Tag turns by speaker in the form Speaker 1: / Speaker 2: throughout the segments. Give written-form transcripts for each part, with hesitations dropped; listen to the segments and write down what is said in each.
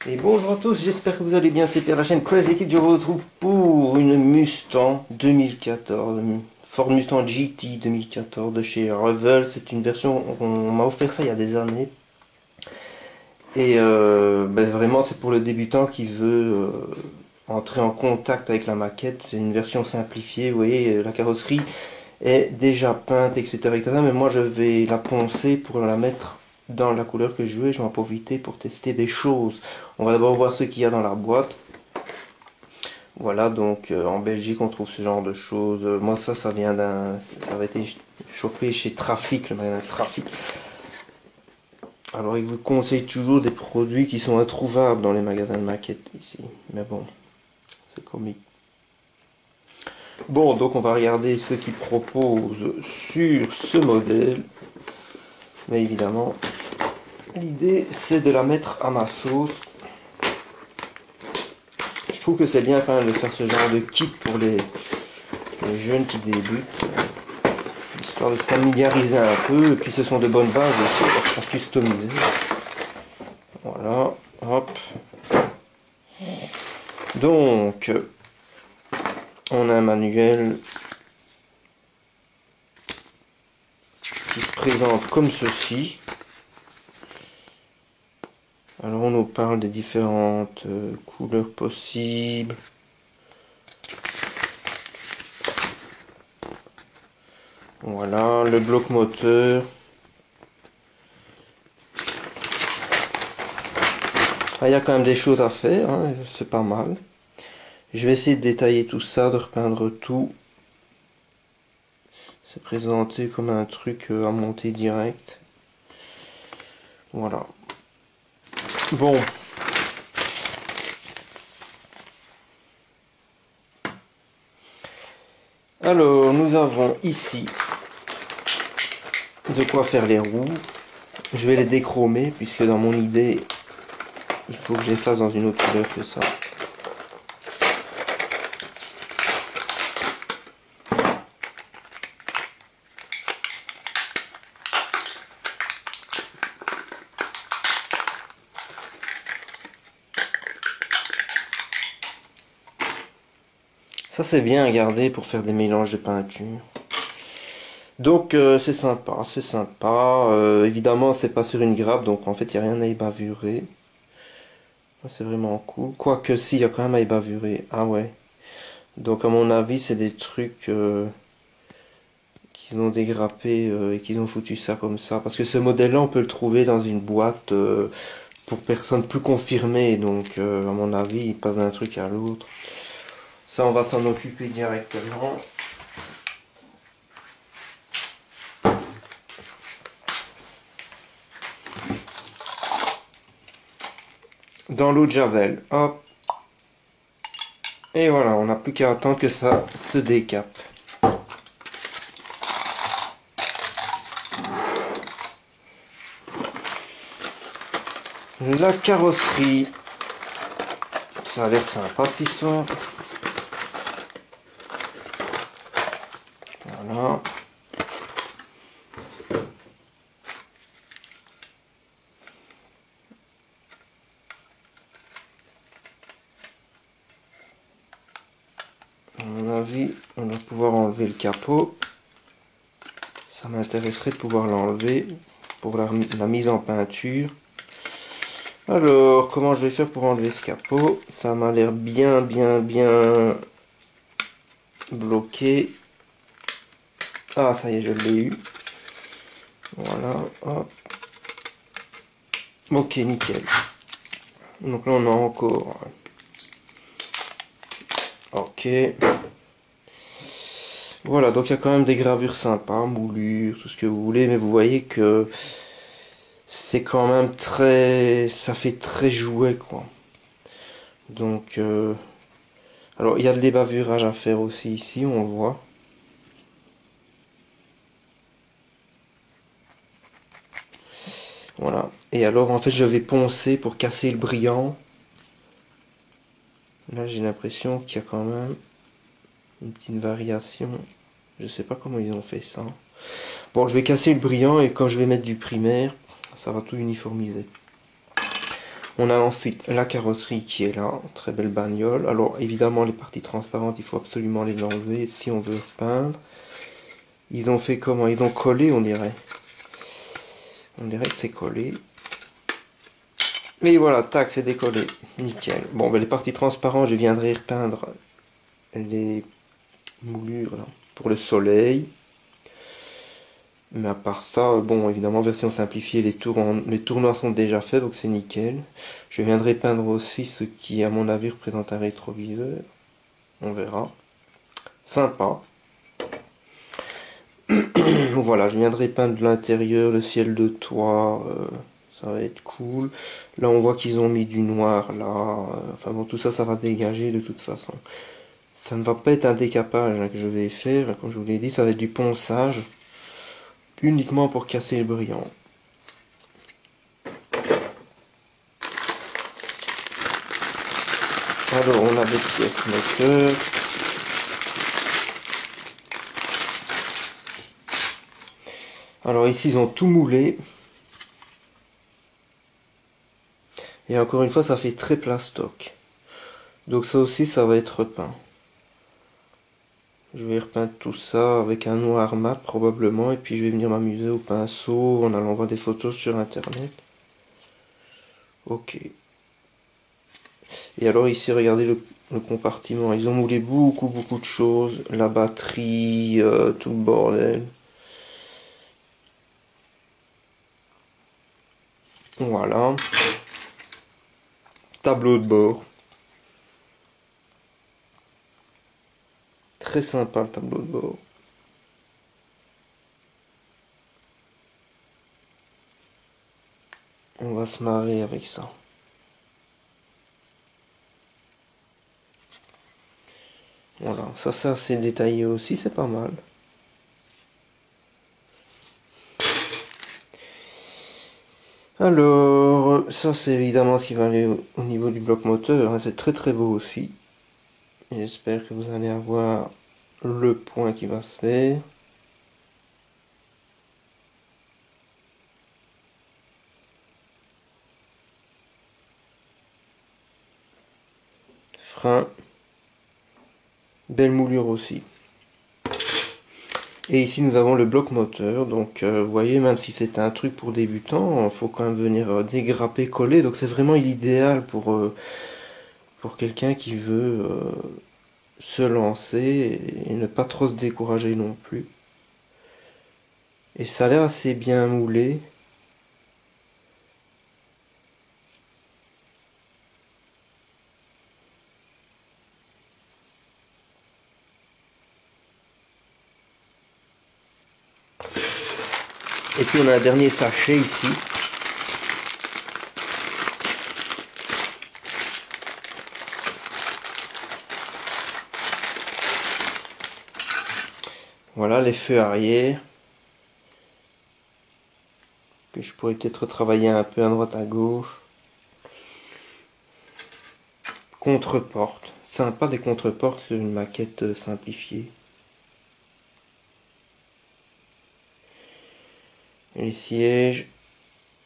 Speaker 1: Et bonjour à tous, j'espère que vous allez bien, c'est Pierre, la chaîne Crazy Kid, je vous retrouve pour une Mustang 2014, Ford Mustang GT 2014 de chez Revel. C'est une version, on m'a offert ça il y a des années. Et vraiment c'est pour le débutant qui veut entrer en contact avec la maquette. C'est une version simplifiée, vous voyez, la carrosserie est déjà peinte, etc. Mais moi je vais la poncer pour la mettre dans la couleur que je veux et je vais en profiter pour tester des choses. On va d'abord voir ce qu'il y a dans la boîte. Voilà, donc en Belgique on trouve ce genre de choses. Moi ça vient ça avait été chopé chez Trafic, le magasin Trafic. Alors il vous conseille toujours des produits qui sont introuvables dans les magasins de maquettes ici. Mais bon, c'est comique. Bon, donc on va regarder ce qu'ils proposent sur ce modèle. Mais évidemment, l'idée c'est de la mettre à ma sauce. Je trouve que c'est bien quand même de faire ce genre de kit pour les jeunes qui débutent. Histoire de familiariser un peu. Et puis ce sont de bonnes bases aussi à customiser. Voilà, hop. Donc, on a un manuel qui se présente comme ceci. Alors on nous parle des différentes couleurs possibles. Voilà, le bloc moteur. Ah, il y a quand même des choses à faire, hein, c'est pas mal. Je vais essayer de détailler tout ça, de repeindre tout. C'est présenté comme un truc à monter direct. Voilà. Bon. Alors, nous avons ici de quoi faire les roues. Je vais les déchromer puisque dans mon idée, il faut que je les fasse dans une autre couleur que ça. Ça c'est bien à garder pour faire des mélanges de peinture. Donc c'est sympa, c'est sympa. Évidemment c'est pas sur une grappe, donc en fait il n'y a rien à y bavurer. C'est vraiment cool. Quoique si, il y a quand même à y bavurer. Ah ouais. Donc à mon avis c'est des trucs qu'ils ont dégrappé et qu'ils ont foutu ça comme ça. Parce que ce modèle-là on peut le trouver dans une boîte pour personnes plus confirmées. Donc à mon avis il passe d'un truc à l'autre. Ça on va s'en occuper directement. Dans l'eau de javel, hop, et voilà, on n'a plus qu'à attendre que ça se décape. La carrosserie, ça a l'air sympa cette histoire. Voilà. À mon avis, on va pouvoir enlever le capot. Ça m'intéresserait de pouvoir l'enlever pour la mise en peinture. Alors, comment je vais faire pour enlever ce capot? Ça m'a l'air bien bloqué. Ah, ça y est, je l'ai eu. Voilà, hop. Ok, nickel. Donc là, on a encore... Ok. Voilà, donc il y a quand même des gravures sympas, moulures, tout ce que vous voulez, mais vous voyez que c'est quand même très... ça fait très jouet, quoi. Donc, alors il y a de l'ébavurage à faire aussi ici, on le voit. Voilà. Et alors, en fait, je vais poncer pour casser le brillant. Là, j'ai l'impression qu'il y a quand même une petite variation. Je sais pas comment ils ont fait ça. Bon, je vais casser le brillant et quand je vais mettre du primaire, ça va tout uniformiser. On a ensuite la carrosserie qui est là, très belle bagnole. Alors évidemment les parties transparentes, il faut absolument les enlever si on veut repeindre. Ils ont fait comment? Ils ont collé, on dirait. On dirait que c'est collé. Mais voilà, tac, c'est décollé. Nickel. Bon, ben, les parties transparentes, je viendrai repeindre les moulures là, pour le soleil. Mais à part ça, bon, évidemment, version simplifiée, les tournois sont déjà faits, donc c'est nickel. Je viendrai peindre aussi ce qui, à mon avis, représente un rétroviseur. On verra. Sympa. Voilà, je viendrai peindre l'intérieur, le ciel de toit, ça va être cool. Là, on voit qu'ils ont mis du noir, là. Enfin bon, tout ça, ça va dégager de toute façon. Ça ne va pas être un décapage hein, que je vais faire, comme je vous l'ai dit, ça va être du ponçage. Uniquement pour casser le brillant. Alors, on a des pièces moteurs. Alors ici, ils ont tout moulé. Et encore une fois, ça fait très plastoc. Donc ça aussi, ça va être repeint. Je vais repeindre tout ça avec un noir mat probablement. Et puis je vais venir m'amuser au pinceau en allant voir des photos sur internet. Ok. Et alors ici, regardez le compartiment. Ils ont moulé beaucoup de choses. La batterie, tout le bordel. Voilà. Tableau de bord. Très sympa le tableau de bord. On va se marrer avec ça. Voilà, ça c'est assez détaillé aussi, c'est pas mal. Alors, ça c'est évidemment ce qui va aller au niveau du bloc moteur, hein, c'est très beau aussi. J'espère que vous allez avoir le point qui va se faire. Frein. Belle moulure aussi. Et ici nous avons le bloc moteur, donc vous voyez, même si c'est un truc pour débutants, il faut quand même venir dégrapper, coller, donc c'est vraiment l'idéal pour quelqu'un qui veut se lancer et ne pas trop se décourager non plus. Et ça a l'air assez bien moulé. Et puis on a un dernier sachet ici. Voilà les feux arrière. Que je pourrais peut-être travailler un peu à droite à gauche. Contre-porte. Sympa des contre-portes sur une maquette simplifiée. Les sièges,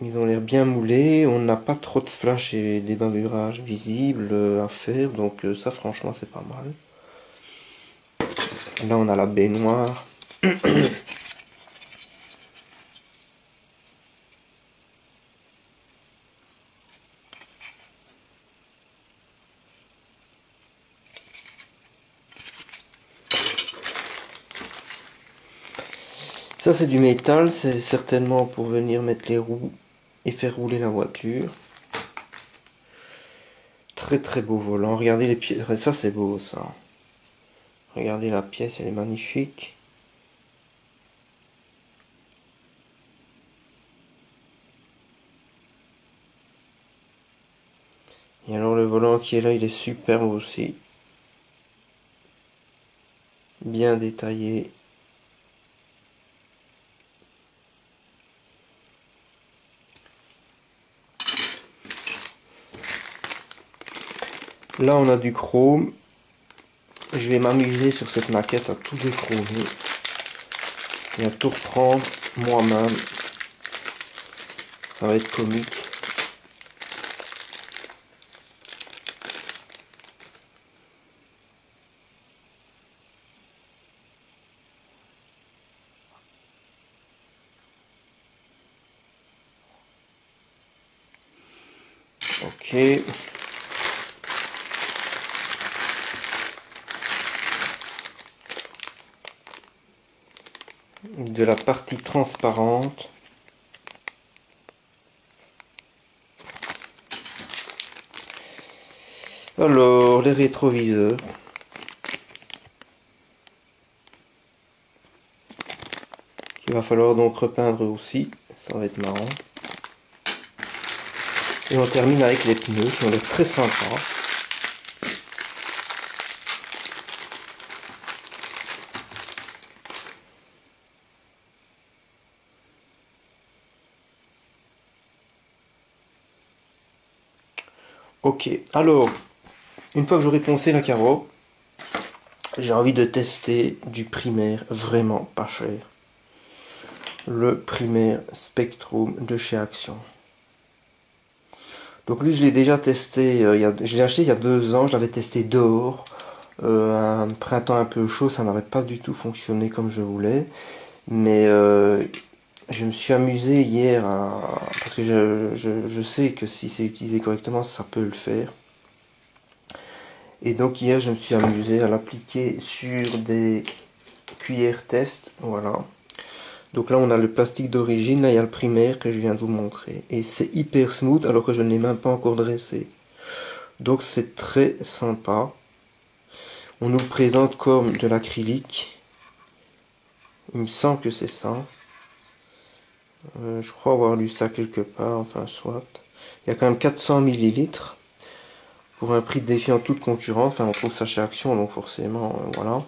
Speaker 1: ils ont l'air bien moulés. On n'a pas trop de flash et des bavurages visibles à faire. Donc ça franchement c'est pas mal. Là on a la baignoire. Ça c'est du métal, c'est certainement pour venir mettre les roues et faire rouler la voiture. Très beau volant, regardez les pièces, ça c'est beau ça. Regardez la pièce, elle est magnifique. Et alors le volant qui est là, il est superbe aussi. Bien détaillé. Là on a du chrome. Je vais m'amuser sur cette maquette à tout déchromer et à tout reprendre moi-même. Ça va être comique. Ok. De la partie transparente. Alors, les rétroviseurs. Il va falloir donc repeindre aussi. Ça va être marrant. Et on termine avec les pneus qui ont l'air très sympas. Ok, alors, une fois que j'aurai poncé la carreau, j'ai envie de tester du primaire vraiment pas cher. Le primaire Spectrum de chez Action. Donc lui je l'ai déjà testé, je l'ai acheté il y a 2 ans, je l'avais testé dehors. Un printemps un peu chaud, ça n'aurait pas du tout fonctionné comme je voulais. Mais je me suis amusé hier parce que je sais que si c'est utilisé correctement, ça peut le faire. Et donc hier, je me suis amusé à l'appliquer sur des cuillères test. Voilà. Donc là, on a le plastique d'origine. Là, il y a le primaire que je viens de vous montrer. Et c'est hyper smooth alors que je ne l'ai même pas encore dressé. Donc c'est très sympa. On nous le présente comme de l'acrylique. Il me semble que c'est ça. Je crois avoir lu ça quelque part. Enfin, soit. Il y a quand même 400 millilitres. Pour un prix défiant toute concurrence. Enfin, on trouve ça chez Action, donc forcément, voilà.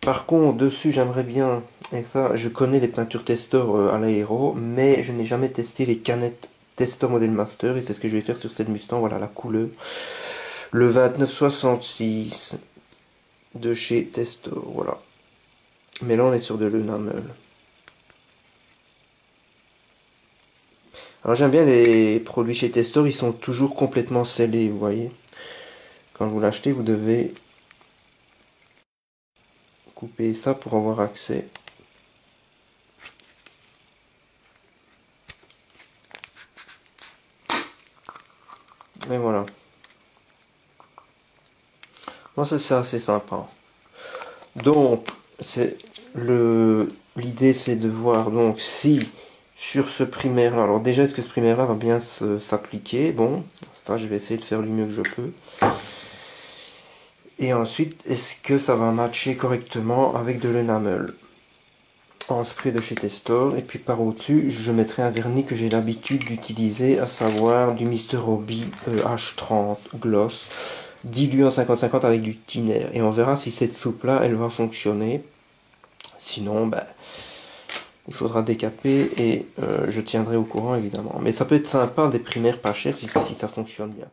Speaker 1: Par contre, dessus, j'aimerais bien, et ça, je connais les peintures Testor à l'aéro, mais je n'ai jamais testé les canettes Testor Model Master, et c'est ce que je vais faire sur cette Mustang. Voilà la couleur. Le 2966 de chez Testor, voilà. Mais là, on est sur de l'enamel. Alors, j'aime bien les produits chez Testor, ils sont toujours complètement scellés, vous voyez. Quand vous l'achetez, vous devez couper ça pour avoir accès. Mais voilà. Moi, c'est assez sympa. Donc, l'idée, c'est de voir donc si sur ce primaire-là, alors déjà, est-ce que ce primaire-là va bien s'appliquer? Bon, ça, je vais essayer de faire du mieux que je peux. Et ensuite, est-ce que ça va matcher correctement avec de l'enamel en spray de chez Testor? Et puis par au-dessus, je mettrai un vernis que j'ai l'habitude d'utiliser, à savoir du Mr. Hobby H30 Gloss, dilué en 50-50 avec du thinner. Et on verra si cette soupe-là, elle va fonctionner. Sinon, ben, il faudra décaper et je tiendrai au courant évidemment. Mais ça peut être sympa des primaires pas chers si ça fonctionne bien.